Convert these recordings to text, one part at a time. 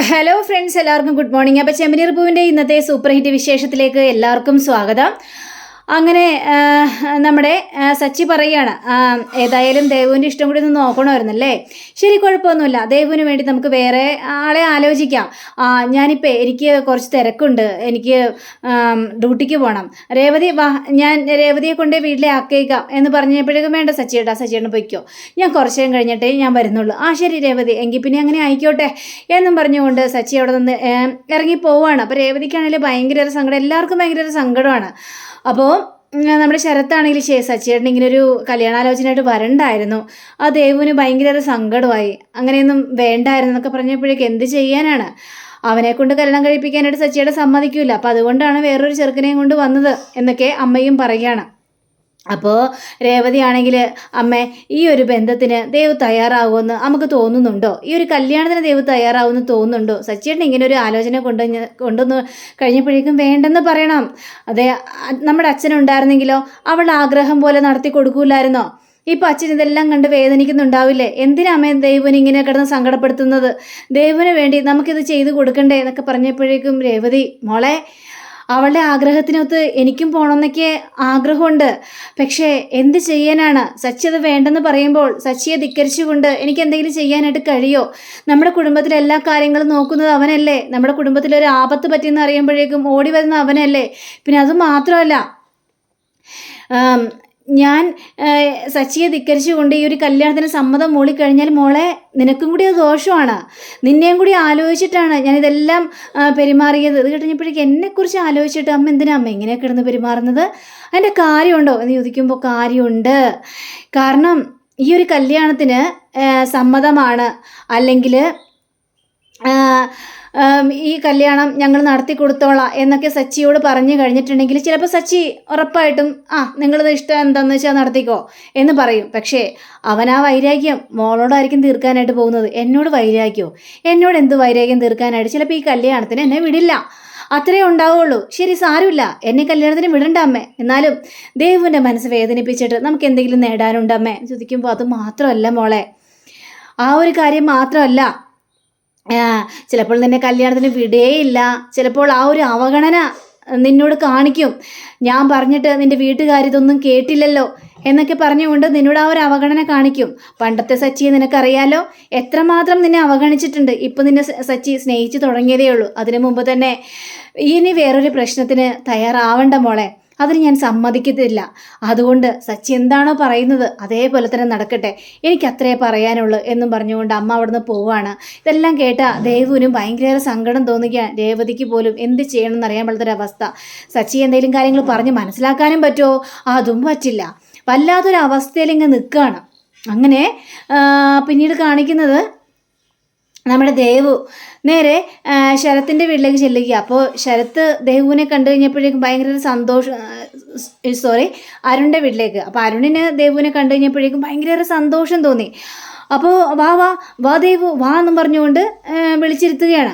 Hello friends, എല്ലാവർക്കും good morning. അപ്പോൾ ചെമ്പനീർ പൂവിൻ്റെ ഇന്നത്തെ സൂപ്പർ ഹിറ്റ് വിശേഷത്തിലേക്ക് എല്ലാവർക്കും സ്വാഗതം. അങ്ങനെ നമ്മുടെ സച്ചി പറയുകയാണ്, ഏതായാലും ദേവുവിൻ്റെ ഇഷ്ടം കൂടി ഒന്ന് നോക്കണമായിരുന്നല്ലേ. ശരി, കുഴപ്പമൊന്നുമില്ല, ദേവുവിന് വേണ്ടി നമുക്ക് വേറെ ആളെ ആലോചിക്കാം. എനിക്ക് കുറച്ച് തിരക്കുണ്ട്, എനിക്ക് ഡ്യൂട്ടിക്ക് പോകണം. രേവതി വാ, ഞാൻ രേവതിയെ കൊണ്ട് വീട്ടിലെ ആക്കേക്കാം എന്ന് പറഞ്ഞപ്പോഴേക്കും വേണ്ട സച്ചിയേട്ടൻ പൊയ്ക്കോ, ഞാൻ കുറച്ച് നേരം കഴിഞ്ഞിട്ടേ ഞാൻ വരുന്നുള്ളൂ. ശരി രേവതി, എങ്കിൽ പിന്നെ അങ്ങനെ ആയിക്കോട്ടെ എന്നും പറഞ്ഞുകൊണ്ട് സച്ചി അവിടെ നിന്ന് ഇറങ്ങി പോവുകയാണ്. അപ്പോൾ രേവതിക്കാണെങ്കിൽ ഭയങ്കര സങ്കടം, എല്ലാവർക്കും ഭയങ്കര സങ്കടമാണ്. അപ്പോൾ നമ്മുടെ ശരത്താണെങ്കിൽ സച്ചിയേട്ടൻ ഇങ്ങനെ ഒരു കല്യാണാലോചനയായിട്ട് വരണ്ടായിരുന്നു, ആ ദേവുവിന് ഭയങ്കര സങ്കടമായി. അങ്ങനെയൊന്നും വേണ്ടായിരുന്നു എന്നൊക്കെ പറഞ്ഞപ്പോഴേക്ക് എന്ത് ചെയ്യാനാണ്, അവനെ കൊണ്ട് കല്യാണം കഴിപ്പിക്കാനായിട്ട് സച്ചിയേട്ടൻ സമ്മതിക്കില്ല. അപ്പോൾ അതുകൊണ്ടാണ് വേറൊരു ചെറുക്കനെയും കൊണ്ട് വന്നത് എന്നൊക്കെ അമ്മയും പറയുകയാണ്. അപ്പോൾ രേവതിയാണെങ്കിൽ, അമ്മേ, ഈ ഒരു ബന്ധത്തിന് ദേവ് തയ്യാറാവുമെന്ന് നമുക്ക് തോന്നുന്നുണ്ടോ? ഈ ഒരു കല്യാണത്തിന് ദേവ് തയ്യാറാവുമെന്ന് തോന്നുന്നുണ്ടോ? സച്ചിയേട്ടൻ ഇങ്ങനെ ഒരു ആലോചന കൊണ്ടുവന്ന് കഴിഞ്ഞപ്പോഴേക്കും വേണ്ടെന്ന് പറയണം. അതെ, നമ്മുടെ അച്ഛനുണ്ടായിരുന്നെങ്കിലോ അവളുടെ ആഗ്രഹം പോലെ നടത്തി കൊടുക്കൂലായിരുന്നോ? ഇപ്പം അച്ഛൻ ഇതെല്ലാം കണ്ട് വേദനിക്കുന്നുണ്ടാവില്ലേ? എന്തിനാ അമ്മേ ദേവുവിനെ ഇങ്ങനെ കിടന്ന് സങ്കടപ്പെടുത്തുന്നത്? ദേവുവിന് വേണ്ടി നമുക്കിത് ചെയ്തു കൊടുക്കണ്ടേ എന്നൊക്കെ പറഞ്ഞപ്പോഴേക്കും രേവതി, മോളെ, അവളുടെ ആഗ്രഹത്തിനൊത്ത് എനിക്കും പോകണമെന്നൊക്കെ ആഗ്രഹമുണ്ട്. പക്ഷേ എന്ത് ചെയ്യാനാണ്? സച്ചി അത് വേണ്ടെന്ന് പറയുമ്പോൾ സച്ചിയെ ധിക്കരിച്ചുകൊണ്ട് എനിക്ക് എന്തെങ്കിലും ചെയ്യാനായിട്ട് കഴിയോ? നമ്മുടെ കുടുംബത്തിലെ എല്ലാ കാര്യങ്ങളും നോക്കുന്നത് അവനല്ലേ. നമ്മുടെ കുടുംബത്തിലൊരു ആപത്ത് പറ്റിയെന്ന് അറിയുമ്പോഴേക്കും ഓടി വരുന്ന അവനല്ലേ. പിന്നെ അത് മാത്രമല്ല, ഞാൻ സച്ചിയെ ധിക്കരിച്ചുകൊണ്ട് ഈ ഒരു കല്യാണത്തിന് സമ്മതം മൂളിക്കഴിഞ്ഞാൽ മോളെ, നിനക്കും കൂടി അത് ദോഷമാണ്. നിന്നെയും കൂടി ആലോചിച്ചിട്ടാണ് ഞാനിതെല്ലാം പെരുമാറിയത്. ഇത് കഴിഞ്ഞപ്പോഴേക്കും എന്നെക്കുറിച്ച് ആലോചിച്ചിട്ട് അമ്മ എന്തിനാ അമ്മ ഇങ്ങനെയൊക്കെ കിടന്ന് പെരുമാറുന്നത്? അതിൻ്റെ കാര്യമുണ്ടോ എന്ന് ചോദിക്കുമ്പോൾ കാര്യമുണ്ട്. കാരണം ഈ ഒരു കല്യാണത്തിന് സമ്മതമാണ്, അല്ലെങ്കിൽ ഈ കല്യാണം ഞങ്ങൾ നടത്തി കൊടുത്തോളാം എന്നൊക്കെ സച്ചിയോട് പറഞ്ഞു കഴിഞ്ഞിട്ടുണ്ടെങ്കിൽ ചിലപ്പോൾ സച്ചി ഉറപ്പായിട്ടും നിങ്ങളത് ഇഷ്ടം എന്താണെന്ന് വെച്ചാൽ നടത്തിക്കോ എന്ന് പറയും. പക്ഷേ അവൻ ആ വൈരാഗ്യം മോളോടായിരിക്കും തീർക്കാനായിട്ട് പോകുന്നത്. എന്നോട് വൈരാഗ്യമോ? എന്നോട് എന്ത് വൈരാഗ്യം തീർക്കാനായിട്ട്? ചിലപ്പോൾ ഈ കല്യാണത്തിന് എന്നെ വിടില്ല, അത്രേ ഉണ്ടാവുള്ളൂ. ശരി, സാരമില്ല, എന്നെ കല്യാണത്തിന് വിടണ്ട അമ്മേ, എന്നാലും ദേവുവിൻ്റെ മനസ്സ് വേദനിപ്പിച്ചിട്ട് നമുക്ക് എന്തെങ്കിലും നേടാനുണ്ടമ്മേ ചോദിക്കുമ്പോൾ അത് മാത്രമല്ല മോളെ, ആ ഒരു കാര്യം മാത്രമല്ല, ചിലപ്പോൾ നിന്നെ കല്യാണത്തിന് വിടുകയില്ല. ചിലപ്പോൾ ആ ഒരു അവഗണന നിന്നോട് കാണിക്കും. ഞാൻ പറഞ്ഞിട്ട് നിൻ്റെ വീട്ടുകാരിതൊന്നും കേട്ടില്ലല്ലോ എന്നൊക്കെ പറഞ്ഞുകൊണ്ട് നിന്നോട് ആ ഒരു അവഗണന കാണിക്കും. പണ്ടത്തെ സച്ചിയെ നിനക്കറിയാലോ, എത്രമാത്രം നിന്നെ അവഗണിച്ചിട്ടുണ്ട്. ഇപ്പം നിന്നെ സച്ചി സ്നേഹിച്ച് തുടങ്ങിയതേ ഉള്ളൂ. അതിനു മുമ്പ് തന്നെ ഇനി വേറൊരു പ്രശ്നത്തിന് തയ്യാറാവണ്ട മോളെ, അതിന് ഞാൻ സമ്മതിക്കത്തില്ല. അതുകൊണ്ട് സച്ചി എന്താണോ പറയുന്നത് അതേപോലെ തന്നെ നടക്കട്ടെ, എനിക്കത്രേ പറയാനുള്ളൂ എന്നും പറഞ്ഞുകൊണ്ട് അമ്മ അവിടുന്ന് പോവുകയാണ്. ഇതെല്ലാം കേട്ട ദേവുവിനും ഭയങ്കര സങ്കടം തോന്നുകയാണ്. രേവതിക്ക് പോലും എന്ത് ചെയ്യണമെന്ന് അറിയാൻ പാടാത്തൊരവസ്ഥ. സച്ചി എന്തെങ്കിലും കാര്യങ്ങൾ പറഞ്ഞ് മനസ്സിലാക്കാനും പറ്റുമോ? അതും പറ്റില്ല. വല്ലാത്തൊരവസ്ഥയിൽ ഇങ്ങ് നിൽക്കുകയാണ്. അങ്ങനെ പിന്നീട് കാണിക്കുന്നത് നമ്മുടെ ദേവു നേരെ ശരത്തിൻ്റെ വീട്ടിലേക്ക് ചെല്ലുക. അപ്പോൾ ശരത്ത് ദേവുവിനെ കണ്ടു കഴിഞ്ഞപ്പോഴേക്കും ഭയങ്കര സന്തോഷം, അരുണിൻ്റെ വീട്ടിലേക്ക്. അപ്പോൾ അരുണിന് ദേവുവിനെ കണ്ടു കഴിഞ്ഞപ്പോഴേക്കും ഭയങ്കര സന്തോഷം തോന്നി. അപ്പോൾ വാ വാ വാ ദേവു വാ എന്നും പറഞ്ഞുകൊണ്ട് വിളിച്ചിരുത്തുകയാണ്.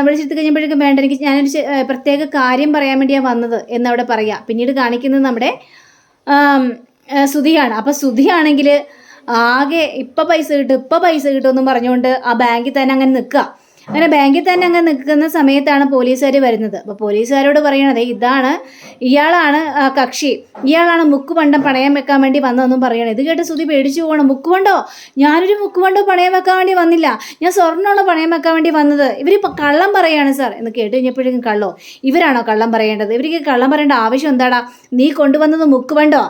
വിളിച്ചിരുത്തി കഴിഞ്ഞപ്പോഴേക്കും വേണ്ട, ഞാനൊരു പ്രത്യേക കാര്യം പറയാൻ വേണ്ടിയാണ് വന്നത് എന്നവിടെ പറയാം. പിന്നീട് കാണിക്കുന്നത് നമ്മുടെ സുധിയാണ്. അപ്പോൾ സുധിയാണെങ്കിൽ ആകെ ഇപ്പം പൈസ കിട്ടുമെന്നും പറഞ്ഞുകൊണ്ട് ആ ബാങ്കിൽ തന്നെ അങ്ങനെ നിൽക്കുക. അങ്ങനെ ബാങ്കിൽ തന്നെ അങ്ങ് നിൽക്കുന്ന സമയത്താണ് പോലീസുകാർ വരുന്നത്. അപ്പോൾ പോലീസുകാരോട് പറയണത്, ഇയാളാണ് കക്ഷി, ഇയാളാണ് മുക്കുപണ്ടം പണയം വെക്കാൻ വേണ്ടി വന്നതെന്നും പറയണം. ഇത് കേട്ട് സുധി പേടിച്ചു പോകണം. മുക്കുപണ്ടോ? ഞാനൊരു മുക്കുപണ്ടോ പണയം വെക്കാൻ വേണ്ടി വന്നില്ല, ഞാൻ സ്വർണ്ണമാണ് പണയം വെക്കാൻ വേണ്ടി വന്നത്. ഇവർ കള്ളം പറയാണ് സാർ എന്ന് കേട്ട് കഴിഞ്ഞപ്പോഴേക്കും കള്ളോ? ഇവരാണോ കള്ളം പറയേണ്ടത്? ഇവർക്ക് കള്ളം പറയേണ്ട ആവശ്യം എന്താടാ? നീ കൊണ്ടുവന്നത് മുക്കുപണ്ടോ?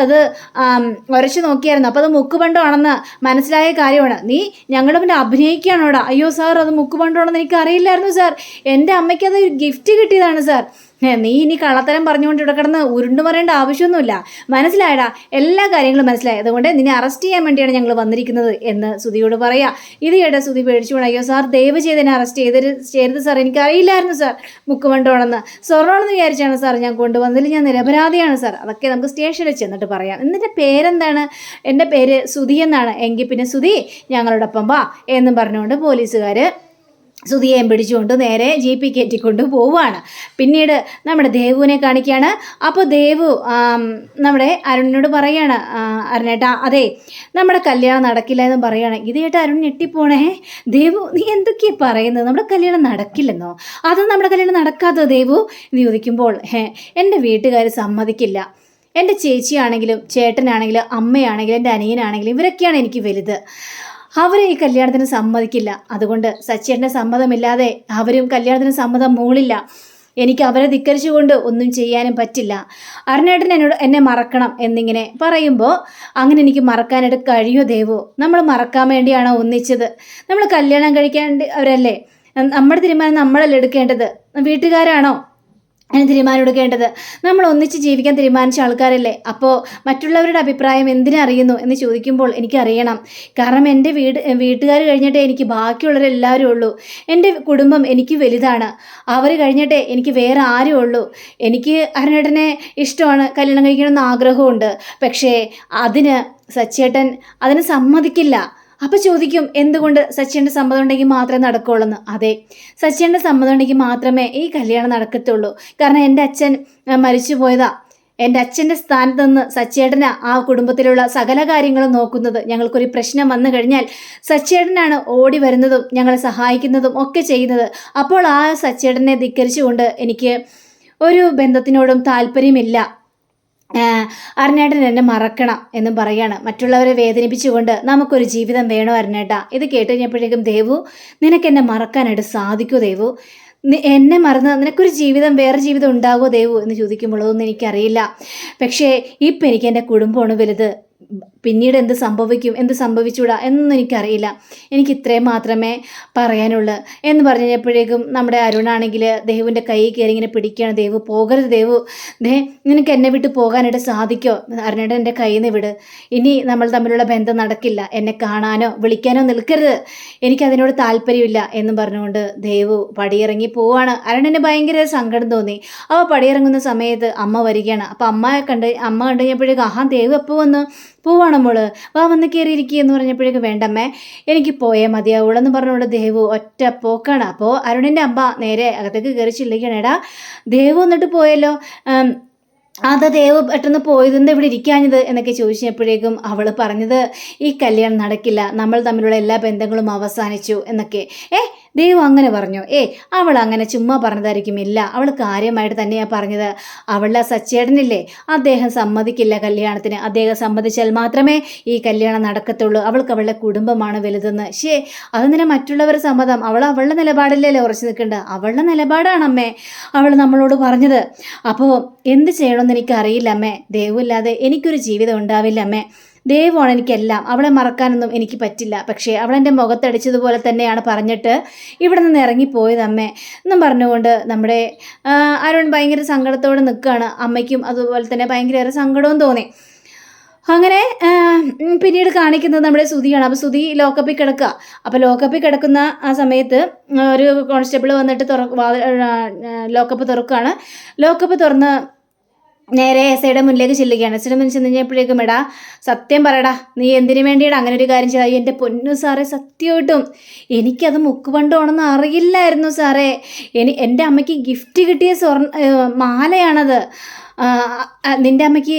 അത് ഉരച്ചു നോക്കിയായിരുന്നു, അപ്പോൾ അത് മുക്കുപണ്ടോ ആണെന്ന് മനസ്സിലായ കാര്യമാണ്. നീ ഞങ്ങളുടെ പിന്നെ അഭിനയിക്കുകയാണോടാ? അയ്യോ സാർ, അത് മുക്കുപണ്ടോണെന്ന് എനിക്ക് അറിയില്ലായിരുന്നു സാർ, എൻ്റെ അമ്മയ്ക്ക് അത് ഗിഫ്റ്റ് കിട്ടിയതാണ് സാർ. നീ ഇനി കള്ളത്തരം പറഞ്ഞുകൊണ്ട് ഇവിടെ കിടന്ന് ഉരുണ്ടു പറയേണ്ട ആവശ്യമൊന്നുമില്ല, മനസ്സിലായടാ? എല്ലാ കാര്യങ്ങളും മനസ്സിലായി, അതുകൊണ്ട് നിന്നെ അറസ്റ്റ് ചെയ്യാൻ വേണ്ടിയാണ് ഞങ്ങൾ വന്നിരിക്കുന്നത് എന്ന് സുധിയോട് പറയാം. ഇത് കേട്ട സുധി പേടിച്ചു പോകണം. അയ്യോ സാർ, ദയവ് ചെയ്ത് എന്നെ അറസ്റ്റ് ചെയ്തത് സാർ, എനിക്കറിയില്ലായിരുന്നു സാർ മുക്കുപണ്ടോണെന്ന്, സ്വർണ്ണമെന്ന് വിചാരിച്ചാണ് സാർ ഞാൻ കൊണ്ടുവന്നതിൽ ഞാൻ നിരപരാധിയാണ് സാർ. അതൊക്കെ നമുക്ക് സ്റ്റേഷനിൽ ചെന്നിട്ട് പറയാം. എന്നിട്ട് പേരെന്താണ്? എൻ്റെ പേര് സുധി എന്നാണ്. എങ്കിൽ പിന്നെ സുധി ഞങ്ങളോടൊപ്പം വാ എന്നും പറഞ്ഞുകൊണ്ട് പോലീസുകാർ സുധിയേയും പിടിച്ചുകൊണ്ട് നേരെ ജീപ്പി കയറ്റിക്കൊണ്ട് പോവുകയാണ്. പിന്നീട് നമ്മുടെ ദേവുവിനെ കാണിക്കുകയാണ്. അപ്പോൾ ദേവു നമ്മുടെ അരുണിനോട് പറയുകയാണ്, അരുണേട്ടാ അതെ നമ്മുടെ കല്യാണം നടക്കില്ല എന്ന് പറയുകയാണ്. ഇത് കേട്ട് അരുൺ ഞെട്ടിപ്പോണേ. ദേവു നീ എന്തൊക്കെയാണ് പറയുന്നത്? നമ്മുടെ കല്യാണം നടക്കില്ലെന്നോ? അതും നമ്മുടെ കല്യാണം നടക്കാത്തോ ദേവു എന്ന് ചോദിക്കുമ്പോൾ എൻ്റെ വീട്ടുകാർ സമ്മതിക്കില്ല. എൻ്റെ ചേച്ചിയാണെങ്കിലും ചേട്ടനാണെങ്കിലും അമ്മയാണെങ്കിലും എൻ്റെ അനിയനാണെങ്കിലും ഇവരൊക്കെയാണ് എനിക്ക് വലുത്. അവരെ ഈ കല്യാണത്തിന് സമ്മതിക്കില്ല. അതുകൊണ്ട് സച്ചേട്ടൻ്റെ സമ്മതമില്ലാതെ അവരും കല്യാണത്തിന് സമ്മതം മൂളില്ല. എനിക്ക് അവരെ ധിക്കരിച്ചുകൊണ്ട് ഒന്നും ചെയ്യാനും പറ്റില്ല. അരുണേട്ടൻ എന്നെ മറക്കണം എന്നിങ്ങനെ പറയുമ്പോൾ, അങ്ങനെ എനിക്ക് മറക്കാനായിട്ട് കഴിയോ ദേവു? നമ്മൾ മറക്കാൻ വേണ്ടിയാണോ ഒന്നിച്ചത്? നമ്മൾ കല്യാണം കഴിക്കേണ്ടവരല്ലേ? നമ്മുടെ തീരുമാനം നമ്മളല്ലേ എടുക്കേണ്ടത്? വീട്ടുകാരാണോ അതിന് തീരുമാനം എടുക്കേണ്ടത്? നമ്മൾ ഒന്നിച്ച് ജീവിക്കാൻ തീരുമാനിച്ച ആൾക്കാരല്ലേ? അപ്പോൾ മറ്റുള്ളവരുടെ അഭിപ്രായം എന്തിനറിയുന്നു എന്ന് ചോദിക്കുമ്പോൾ എനിക്കറിയണം. കാരണം എൻ്റെ വീട്ടുകാർ കഴിഞ്ഞിട്ടേ എനിക്ക് ബാക്കിയുള്ളവരെല്ലാവരും ഉള്ളൂ. എൻ്റെ കുടുംബം എനിക്ക് വലുതാണ്. അവർ കഴിഞ്ഞിട്ടേ എനിക്ക് വേറെ ആരും ഉള്ളൂ. എനിക്ക് അരുണേട്ടനെ ഇഷ്ടമാണ്, കല്യാണം കഴിക്കണമെന്ന് ആഗ്രഹമുണ്ട്. പക്ഷേ അതിന് സച്ചേട്ടൻ അതിന് സമ്മതിക്കില്ല. അപ്പോൾ ചോദിക്കും, എന്തുകൊണ്ട് സച്ചിൻ്റെ സമ്മതം ഉണ്ടെങ്കിൽ മാത്രമേ നടക്കുകയുള്ളൂ? അതെ, സച്ചിൻ്റെ സമ്മതം ഉണ്ടെങ്കിൽ മാത്രമേ ഈ കല്യാണം നടക്കത്തുള്ളൂ. കാരണം എൻ്റെ അച്ഛൻ മരിച്ചു പോയതാ. എൻ്റെ അച്ഛൻ്റെ സ്ഥാനത്ത് നിന്ന് സച്ചേട്ടനാ ആ കുടുംബത്തിലുള്ള സകല കാര്യങ്ങളും നോക്കുന്നത്. ഞങ്ങൾക്കൊരു പ്രശ്നം വന്നു കഴിഞ്ഞാൽ സച്ചേട്ടനാണ് ഓടി വരുന്നതും ഞങ്ങളെ സഹായിക്കുന്നതും ഒക്കെ ചെയ്യുന്നത്. അപ്പോൾ ആ സച്ചേട്ടനെ ധിക്കരിച്ചുകൊണ്ട് എനിക്ക് ഒരു ബന്ധത്തിനോടും താല്പര്യമില്ല. അരുണേട്ടൻ എന്നെ മറക്കണം എന്നും പറയാണ്. മറ്റുള്ളവരെ വേദനിപ്പിച്ചുകൊണ്ട് നമുക്കൊരു ജീവിതം വേണോ അരുണേട്ടാ? ഇത് കേട്ട് കഴിഞ്ഞപ്പോഴേക്കും ദേവു, നിനക്കെന്നെ മറക്കാനായിട്ട് സാധിക്കുമോ ദേവു? എന്നെ മറന്ന് നിനക്കൊരു ജീവിതം, വേറെ ജീവിതം ഉണ്ടാകുമോ ദേവു എന്ന് ചോദിക്കുമ്പോൾ അതൊന്നും എനിക്കറിയില്ല. പക്ഷേ ഇപ്പം എനിക്ക് എൻ്റെ കുടുംബമാണ് വലുത്. പിന്നീട് എന്ത് സംഭവിച്ചൂടാ എന്നൊന്നും എനിക്കറിയില്ല. എനിക്ക് ഇത്രയും മാത്രമേ പറയാനുള്ളൂ എന്ന് പറഞ്ഞപ്പോഴേക്കും നമ്മുടെ അരുണാണെങ്കിൽ ദേവുവിൻ്റെ കൈ കയറി ഇങ്ങനെ പിടിക്കുകയാണ്. ദേവു പോകരുത് ദേവു, നിനക്ക് എന്നെ വിട്ട് പോകാനായിട്ട് സാധിക്കോ? അരുണേട്ടൻ എൻ്റെ കയ്യിൽ നിന്ന് വിട്. ഇനി നമ്മൾ തമ്മിലുള്ള ബന്ധം നടക്കില്ല. എന്നെ കാണാനോ വിളിക്കാനോ നിൽക്കരുത്. എനിക്കതിനോട് താല്പര്യമില്ല എന്നും പറഞ്ഞുകൊണ്ട് ദേവു പടിയിറങ്ങി പോവാണ്. അരുണന് ഭയങ്കര സങ്കടം തോന്നി. അവ പടിയിറങ്ങുന്ന സമയത്ത് അമ്മ വരികയാണ്. അപ്പം അമ്മ കണ്ടു കഴിഞ്ഞപ്പോഴേക്കും ദേവു എപ്പോൾ വന്നു? പോവാണ് മോള്, വാ വന്ന് കയറിയിരിക്കുക എന്ന് പറഞ്ഞപ്പോഴേക്കും വേണ്ടമ്മേ എനിക്ക് പോയേ മതിയാവുള്ളെന്ന് പറഞ്ഞുകൊണ്ട് ദേവു ഒറ്റ പോക്കാണ്. അപ്പോൾ അരുണിൻ്റെ അമ്മ നേരെ അകത്തേക്ക് കയറി ചില്ലിക്കണം. എടാ ദേവു വന്നിട്ട് പോയല്ലോ, അത് ദേവ് പെട്ടെന്ന് പോയതെന്താ ഇവിടെ ഇരിക്കാഞ്ഞത് എന്നൊക്കെ ചോദിച്ചപ്പോഴേക്കും അവൾ പറഞ്ഞത് ഈ കല്യാണം നടക്കില്ല, നമ്മൾ തമ്മിലുള്ള എല്ലാ ബന്ധങ്ങളും അവസാനിച്ചു എന്നൊക്കെ. ദേവ് അങ്ങനെ പറഞ്ഞോ? അവൾ അങ്ങനെ ചുമ്മാ പറഞ്ഞതായിരിക്കും. ഇല്ല, അവൾ കാര്യമായിട്ട് തന്നെയാണ് പറഞ്ഞത്. അവളുടെ സച്ചേട്ടനില്ലേ, അദ്ദേഹം സമ്മതിക്കില്ല കല്യാണത്തിന്. അദ്ദേഹം സമ്മതിച്ചാൽ മാത്രമേ ഈ കല്യാണം നടക്കത്തുള്ളൂ. അവൾക്ക് അവളുടെ കുടുംബമാണ് വലുതെന്ന്. അതെന്തിനാ മറ്റുള്ളവരുടെ സമ്മതം? അവളുടെ നിലപാടില്ലല്ലേ ഉറച്ചു നിൽക്കേണ്ടത്? അവളുടെ നിലപാടാണ് അമ്മേ അവൾ നമ്മളോട് പറഞ്ഞത്. അപ്പോൾ എന്ത് ചെയ്യണമെന്ന് എനിക്കറിയില്ല അമ്മേ. ദേവുമില്ലാതെ എനിക്കൊരു ജീവിതം ഉണ്ടാവില്ല അമ്മേ. ദേവാണ് എനിക്കെല്ലാം. അവളെ മറക്കാനൊന്നും എനിക്ക് പറ്റില്ല. പക്ഷേ അവളെൻ്റെ മുഖത്തടിച്ചതുപോലെ തന്നെയാണ് പറഞ്ഞിട്ട് ഇവിടെ നിന്ന് ഇറങ്ങിപ്പോയത് അമ്മേ എന്നും പറഞ്ഞുകൊണ്ട് നമ്മുടെ അരുൺ ഭയങ്കര സങ്കടത്തോടെ നിൽക്കുകയാണ്. അമ്മയ്ക്കും അതുപോലെ തന്നെ ഭയങ്കര സങ്കടവും തോന്നി. അങ്ങനെ പിന്നീട് കാണിക്കുന്നത് നമ്മുടെ സുധിയാണ്. അപ്പോൾ സുധി ലോക്കപ്പിൽ കിടക്കുക. അപ്പോൾ ലോക്കപ്പിൽ കിടക്കുന്ന ആ സമയത്ത് ഒരു കോൺസ്റ്റബിൾ വന്നിട്ട് ലോക്കപ്പ് തുറക്കുകയാണ്. ലോക്കപ്പ് തുറന്ന് നേരെ എസ് ഐയുടെ മുന്നിലേക്ക് ചെല്ലുകയാണ്. എസ് ഐയുടെ മുന്നിൽ ചെന്ന് കഴിഞ്ഞപ്പോഴേക്കും, എടാ സത്യം പറയടാ, നീ എന്തിനു വേണ്ടിയാണ് അങ്ങനെ ഒരു കാര്യം ചെയ്താൽ? എൻ്റെ പൊന്നു സാറേ, സത്യമായിട്ടും എനിക്കത് മുക്കുപണ്ടമാണെന്ന് അറിയില്ലായിരുന്നു സാറേ. എൻ്റെ അമ്മയ്ക്ക് ഗിഫ്റ്റ് കിട്ടിയ മാലയാണത്. നിൻ്റെ അമ്മയ്ക്ക്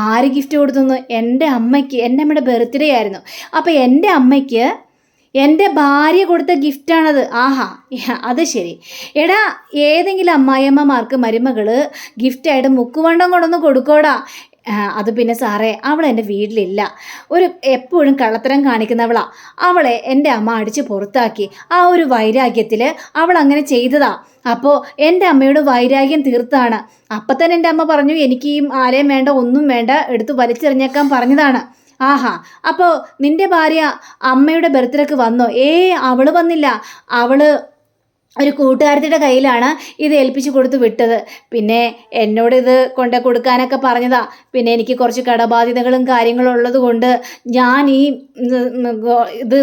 ആര് ഗിഫ്റ്റ് കൊടുത്തു? എൻ്റെ അമ്മയുടെ ബർത്ത്ഡേ ആയിരുന്നു. അപ്പോൾ എൻ്റെ അമ്മയ്ക്ക് എൻ്റെ ഭാര്യ കൊടുത്ത ഗിഫ്റ്റാണത്. ആഹാ, അത് ശരി. എടാ, ഏതെങ്കിലും അമ്മായിയമ്മമാർക്ക് മരുമകൾ ഗിഫ്റ്റായിട്ട് മുക്കുവണ്ടം കൊണ്ടൊന്ന് കൊടുക്കോടാ. അത് പിന്നെ സാറേ, അവൾ എൻ്റെ വീട്ടിലില്ല. എപ്പോഴും കള്ളത്തരം കാണിക്കുന്നവളാ. അവളെ എൻ്റെ അമ്മ അടിച്ച് പുറത്താക്കി. ആ ഒരു വൈരാഗ്യത്തിൽ അവൾ അങ്ങനെ ചെയ്തതാ. അപ്പോൾ എൻ്റെ അമ്മയോട് വൈരാഗ്യം തീർത്താണ്. അപ്പം തന്നെ എൻ്റെ അമ്മ പറഞ്ഞു, എനിക്ക് ഈ ആലയം വേണ്ട, ഒന്നും വേണ്ട, എടുത്ത് വലിച്ചെറിഞ്ഞേക്കാൻ പറഞ്ഞതാണ്. ആഹാ, അപ്പോൾ നിൻ്റെ ഭാര്യ അമ്മയുടെ ബർത്ത്ഡേക്ക് വന്നോ? അവൾ വന്നില്ല. ഒരു കൂട്ടുകാരത്തിയുടെ കയ്യിലാണ് ഇത് ഏൽപ്പിച്ച് കൊടുത്ത് വിട്ടത്. പിന്നെ എന്നോട് ഇത് കൊണ്ടു കൊടുക്കാനൊക്കെ പറഞ്ഞതാ. പിന്നെ എനിക്ക് കുറച്ച് കടബാധ്യതകളും കാര്യങ്ങളും ഉള്ളത് കൊണ്ട് ഞാൻ ഈ ഇത്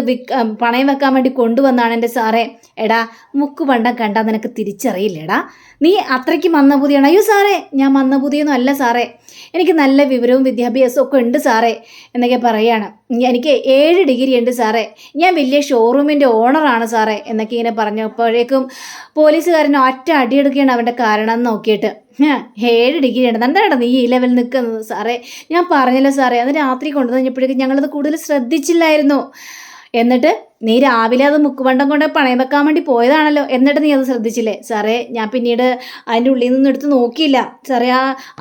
പണയം വെക്കാൻ വേണ്ടി കൊണ്ടുവന്നാണ് എൻ്റെ സാറേ. എടാ മുക്കുപണ്ടം കണ്ടാൽ നിനക്ക് തിരിച്ചറിയില്ലേടാ, നീ അത്രയ്ക്ക് മന്ദബുദ്ധിയാണ്. അയ്യോ സാറേ, ഞാൻ മന്ദബുദ്ധിയൊന്നും അല്ല സാറേ, എനിക്ക് നല്ല വിവരവും വിദ്യാഭ്യാസവും ഒക്കെ ഉണ്ട് സാറേ എന്നൊക്കെ പറയാണ്. എനിക്ക് 7 ഡിഗ്രി ഉണ്ട് സാറേ, ഞാൻ വലിയ ഷോറൂമിൻ്റെ ഓണറാണ് സാറേ എന്നൊക്കെ ഇങ്ങനെ പറഞ്ഞപ്പോഴേക്കും പോലീസുകാരൻ ഒറ്റ അടിയെടുക്കുകയാണ് അവൻ്റെ കാരണം നോക്കിയിട്ട്. 7 ഡിഗ്രി ഉണ്ട്, എന്താണ് നീ ഈ ലെവലിൽ നിൽക്കുന്നത് സാറേ? ഞാൻ പറഞ്ഞല്ലോ സാറേ, അത് രാത്രി കൊണ്ടു കഴിഞ്ഞപ്പോഴേക്കും ഞങ്ങളത് കൂടുതൽ ശ്രദ്ധിച്ചില്ലായിരുന്നു. എന്നിട്ട് നീ രാവിലെ അത് മുക്കുപണ്ടം കൊണ്ട് പണയം വെക്കാൻ വേണ്ടി പോയതാണല്ലോ, എന്നിട്ട് നീ അത് ശ്രദ്ധിച്ചില്ലേ സാറേ? ഞാൻ പിന്നീട് അതിൻ്റെ ഉള്ളിൽ നിന്നും എടുത്ത് നോക്കിയില്ല സാറേ.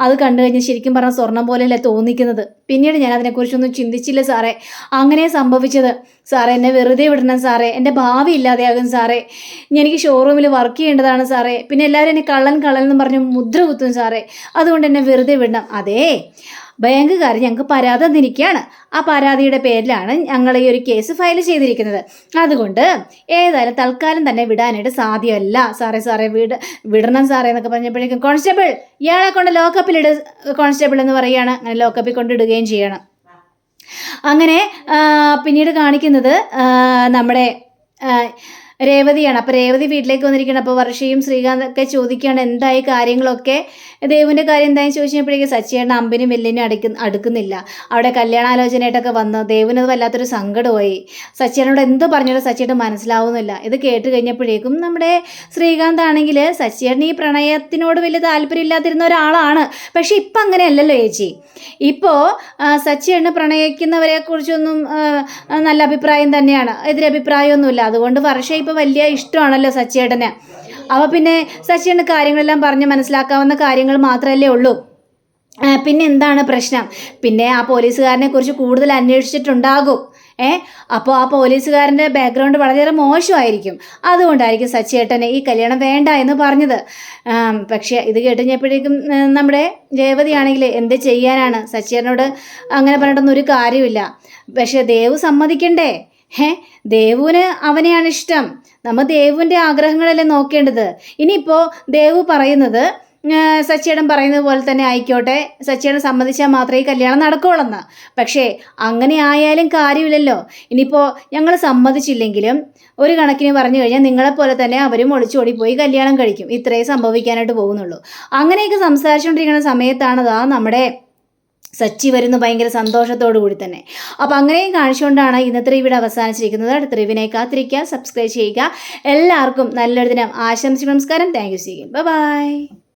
അത് കണ്ടു കഴിഞ്ഞാൽ ശരിക്കും പറഞ്ഞാൽ സ്വർണം പോലെയല്ലേ തോന്നിക്കുന്നത്. പിന്നീട് ഞാൻ അതിനെക്കുറിച്ചൊന്നും ചിന്തിച്ചില്ല സാറേ. അങ്ങനെ സംഭവിച്ചത് സാറേ. എന്നെ വെറുതെ വിടണം സാറേ, എൻ്റെ ഭാവി ഇല്ലാതെയാകും സാറേ. എനിക്ക് ഷോറൂമിൽ വർക്ക് ചെയ്യേണ്ടതാണ് സാറേ. പിന്നെ എല്ലാവരും എന്നെ കള്ളൻ എന്ന് പറഞ്ഞ് മുദ്ര കുത്തും സാറേ. അതുകൊണ്ട് എന്നെ വെറുതെ വിടണം. അതേ, ബാങ്കുകാർ ഞങ്ങൾക്ക് പരാതി തന്നിരിക്കുകയാണ്. ആ പരാതിയുടെ പേരിലാണ് ഞങ്ങൾ ഈ ഒരു കേസ് ഫയൽ ചെയ്തിരിക്കുന്നത്. അതുകൊണ്ട് ഏതായാലും തൽക്കാലം തന്നെ വിടാനായിട്ട് സാധ്യമല്ല സാറേ. വിടണം സാറേ എന്നൊക്കെ പറഞ്ഞപ്പോഴേക്കും കോൺസ്റ്റബിൾ ഇയാളെ കൊണ്ട് ലോക്കപ്പിലിട് കോൺസ്റ്റബിൾ എന്ന് പറയുകയാണ്. അങ്ങനെ ലോക്കപ്പിൽ കൊണ്ടിടുകയും ചെയ്യണം. അങ്ങനെ പിന്നീട് കാണിക്കുന്നത് നമ്മുടെ രേവതിയാണ്. അപ്പോൾ രേവതി വീട്ടിലേക്ക് വന്നിരിക്കണം. അപ്പോൾ വർഷയും ശ്രീകാന്തൊക്കെ ചോദിക്കുകയാണ് എന്തായി കാര്യങ്ങളൊക്കെ, ദേവുവിൻ്റെ കാര്യം എന്തായെന്ന് ചോദിച്ചപ്പോഴേക്കും സച്ചിയേട്ടൻ അമ്പിനും വെല്ലിനും അടുക്കുന്നില്ല. അവിടെ കല്യാണാലോചനയായിട്ടൊക്കെ വന്ന് ദേവുവിനത് വല്ലാത്തൊരു സങ്കടമായി. സച്ചിയേട്ടനോട് എന്ത് പറഞ്ഞാലും സച്ചിയേട്ടൻ മനസ്സിലാവുന്നില്ല. ഇത് കേട്ട് കഴിഞ്ഞപ്പോഴേക്കും നമ്മുടെ ശ്രീകാന്ത് ആണെങ്കിൽ സച്ചിയേട്ടൻ ഈ പ്രണയത്തിനോട് വലിയ താല്പര്യമില്ലാതിരുന്ന ഒരാളാണ്. പക്ഷെ ഇപ്പം അങ്ങനെയല്ലല്ലോ ചേച്ചി. ഇപ്പോൾ സച്ചിയേട്ടന് പ്രണയിക്കുന്നവരെ കുറിച്ചൊന്നും നല്ല അഭിപ്രായം തന്നെയാണ്, എതിരഭിപ്രായമൊന്നുമില്ല. അതുകൊണ്ട് വർഷ ഇപ്പോൾ വലിയ ഇഷ്ടമാണല്ലോ സച്ചിയേട്ടന്. അപ്പോൾ പിന്നെ സച്ചിയേട്ടന് കാര്യങ്ങളെല്ലാം പറഞ്ഞ് മനസ്സിലാക്കാവുന്ന കാര്യങ്ങൾ മാത്രമല്ലേ ഉള്ളൂ. പിന്നെ എന്താണ് പ്രശ്നം? പിന്നെ ആ പോലീസുകാരനെ കുറിച്ച് കൂടുതൽ അന്വേഷിച്ചിട്ടുണ്ടാകും. അപ്പോൾ ആ പോലീസുകാരൻ്റെ ബാക്ക്ഗ്രൗണ്ട് വളരെയേറെ മോശമായിരിക്കും. അതുകൊണ്ടായിരിക്കും സച്ചിയേട്ടനെ ഈ കല്യാണം വേണ്ട എന്ന് പറഞ്ഞത്. പക്ഷേ ഇത് കേട്ടുകഴിഞ്ഞപ്പോഴേക്കും നമ്മുടെ രേവതിയാണെങ്കിൽ എന്ത് ചെയ്യാനാണ്, സച്ചിയേട്ടനോട് അങ്ങനെ പറഞ്ഞിട്ടൊന്നും ഒരു കാര്യമില്ല. പക്ഷേ ദേവു സമ്മതിക്കണ്ടേ? ദേവുവിന് അവനെയാണ് ഇഷ്ടം. നമ്മൾ ദേവുവിൻ്റെ ആഗ്രഹങ്ങളല്ലേ നോക്കേണ്ടത്. ഇനിയിപ്പോൾ ദേവു പറയുന്നത് സച്ചിയേട്ടൻ പറയുന്നത് പോലെ തന്നെ ആയിക്കോട്ടെ, സച്ചിയേട്ടൻ സമ്മതിച്ചാൽ മാത്രമേ ഈ കല്യാണം നടക്കുകയുള്ളെന്ന്. പക്ഷേ അങ്ങനെ ആയാലും കാര്യമില്ലല്ലോ. ഇനിയിപ്പോൾ ഞങ്ങൾ സമ്മതിച്ചില്ലെങ്കിലും ഒരു കണക്കിന് പറഞ്ഞു കഴിഞ്ഞാൽ നിങ്ങളെപ്പോലെ തന്നെ അവരും ഒളിച്ചോടിപ്പോയി കല്യാണം കഴിക്കും. ഇത്രയും സംഭവിക്കാനായിട്ട് പോകുന്നുള്ളൂ. അങ്ങനെയൊക്കെ സംസാരിച്ചുകൊണ്ടിരിക്കുന്ന സമയത്താണ് നമ്മുടെ സച്ചി വരുന്നു ഭയങ്കര സന്തോഷത്തോടു കൂടി തന്നെ. അപ്പോൾ അങ്ങനെയും കാണിച്ചുകൊണ്ടാണ് ഇന്നത്തെ റിവ്യൂ അവസാനിച്ചിരിക്കുന്നത്. അടുത്ത റിവ്യൂവിനെ കാത്തിരിക്കുക, സബ്സ്ക്രൈബ് ചെയ്യുക. എല്ലാവർക്കും നല്ലൊരു ദിനം ആശംസിക്കുന്നു. നമസ്കാരം. Thank you. ബൈ.